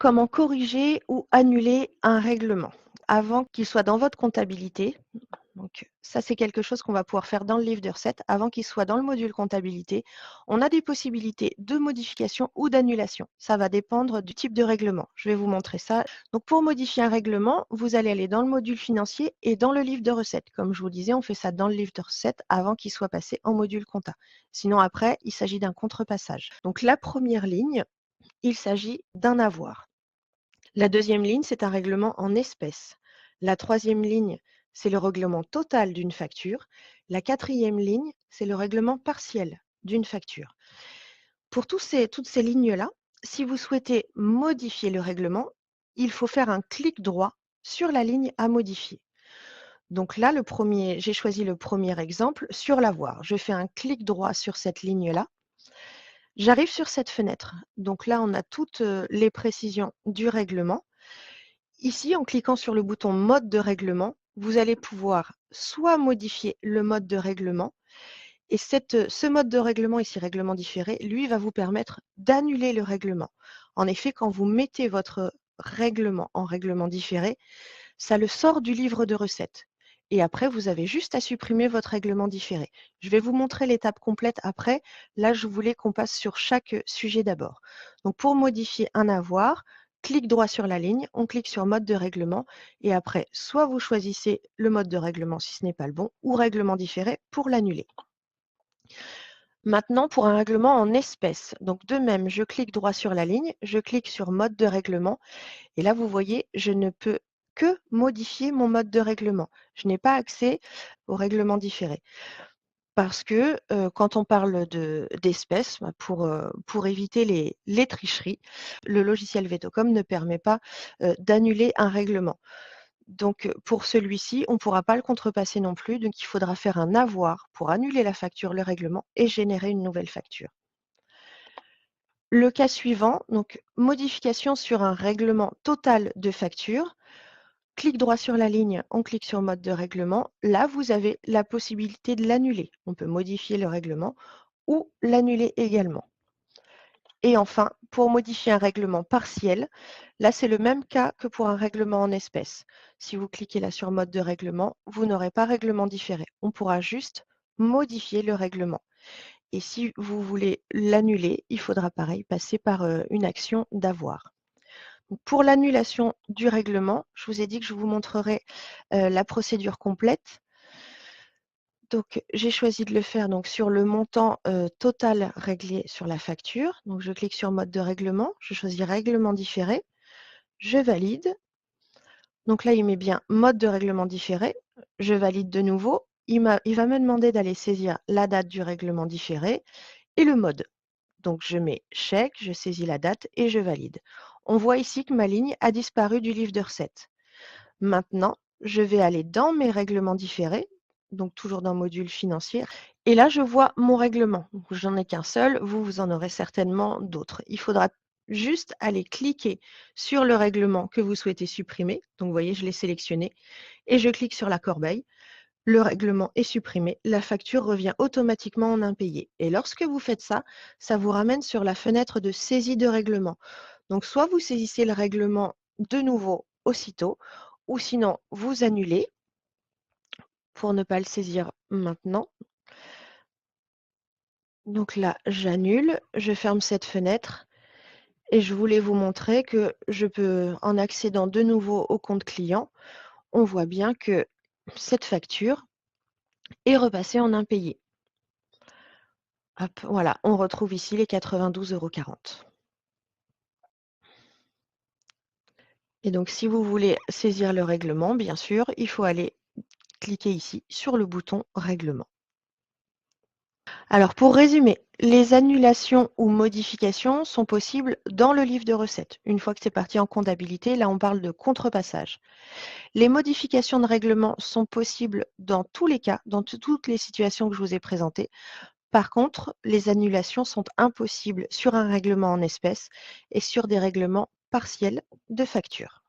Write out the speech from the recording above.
Comment corriger ou annuler un règlement avant qu'il soit dans votre comptabilité. Donc ça, c'est quelque chose qu'on va pouvoir faire dans le livre de recettes avant qu'il soit dans le module comptabilité. On a des possibilités de modification ou d'annulation. Ça va dépendre du type de règlement. Je vais vous montrer ça. Donc pour modifier un règlement, vous allez aller dans le module financier et dans le livre de recettes. Comme je vous disais, on fait ça dans le livre de recettes avant qu'il soit passé en module compta. Sinon après, il s'agit d'un contrepassage. Donc la première ligne, il s'agit d'un avoir. La deuxième ligne, c'est un règlement en espèces. La troisième ligne, c'est le règlement total d'une facture. La quatrième ligne, c'est le règlement partiel d'une facture. Pour toutes ces lignes-là, si vous souhaitez modifier le règlement, il faut faire un clic droit sur la ligne à modifier. Donc là, j'ai choisi le premier exemple sur l'avoir. Je fais un clic droit sur cette ligne-là. J'arrive sur cette fenêtre. Donc là, on a toutes les précisions du règlement. Ici, en cliquant sur le bouton mode de règlement, vous allez pouvoir soit modifier le mode de règlement, et ce mode de règlement ici, règlement différé, lui va vous permettre d'annuler le règlement. En effet, quand vous mettez votre règlement en règlement différé, ça le sort du livre de recettes. Et après, vous avez juste à supprimer votre règlement différé. Je vais vous montrer l'étape complète après. Là, je voulais qu'on passe sur chaque sujet d'abord. Donc, pour modifier un avoir, clic droit sur la ligne, on clique sur mode de règlement et après, soit vous choisissez le mode de règlement si ce n'est pas le bon ou règlement différé pour l'annuler. Maintenant, pour un règlement en espèces, donc de même, je clique droit sur la ligne, je clique sur mode de règlement et là, vous voyez, je ne peux que modifier mon mode de règlement. Je n'ai pas accès au règlement différé. Parce que quand on parle d'espèces, bah, pour éviter les tricheries, le logiciel Vetocom ne permet pas d'annuler un règlement. Donc pour celui-ci, on ne pourra pas le contrepasser non plus, donc il faudra faire un avoir pour annuler la facture, le règlement, et générer une nouvelle facture. Le cas suivant, donc modification sur un règlement total de facture. Clic droit sur la ligne, on clique sur mode de règlement. Là, vous avez la possibilité de l'annuler. On peut modifier le règlement ou l'annuler également. Et enfin, pour modifier un règlement partiel, là, c'est le même cas que pour un règlement en espèces. Si vous cliquez là sur mode de règlement, vous n'aurez pas règlement différé. On pourra juste modifier le règlement. Et si vous voulez l'annuler, il faudra pareil passer par une action d'avoir. Pour l'annulation du règlement, je vous ai dit que je vous montrerai la procédure complète. Donc, j'ai choisi de le faire donc, sur le montant total réglé sur la facture. Donc, je clique sur mode de règlement, je choisis règlement différé, je valide. Donc là, il met bien mode de règlement différé, je valide de nouveau. Il va me demander d'aller saisir la date du règlement différé et le mode. Donc, je mets chèque, je saisis la date et je valide. On voit ici que ma ligne a disparu du livre de recettes. Maintenant, je vais aller dans mes règlements différés, donc toujours dans le module financier. Et là, je vois mon règlement. J'en ai qu'un seul, vous en aurez certainement d'autres. Il faudra juste aller cliquer sur le règlement que vous souhaitez supprimer. Donc, vous voyez, je l'ai sélectionné et je clique sur la corbeille. Le règlement est supprimé, la facture revient automatiquement en impayé. Et lorsque vous faites ça, ça vous ramène sur la fenêtre de saisie de règlement. Donc, soit vous saisissez le règlement de nouveau aussitôt, ou sinon vous annulez pour ne pas le saisir maintenant. Donc là, j'annule, je ferme cette fenêtre et je voulais vous montrer que je peux, en accédant de nouveau au compte client, on voit bien que cette facture est repassée en impayé. Hop, voilà, on retrouve ici les 92,40 €. Et donc, si vous voulez saisir le règlement, bien sûr, il faut aller cliquer ici sur le bouton Règlement. Alors, pour résumer, les annulations ou modifications sont possibles dans le livre de recettes. Une fois que c'est parti en comptabilité, là, on parle de contrepassage. Les modifications de règlement sont possibles dans tous les cas, dans toutes les situations que je vous ai présentées. Par contre, les annulations sont impossibles sur un règlement en espèces et sur des règlements partiels de facture.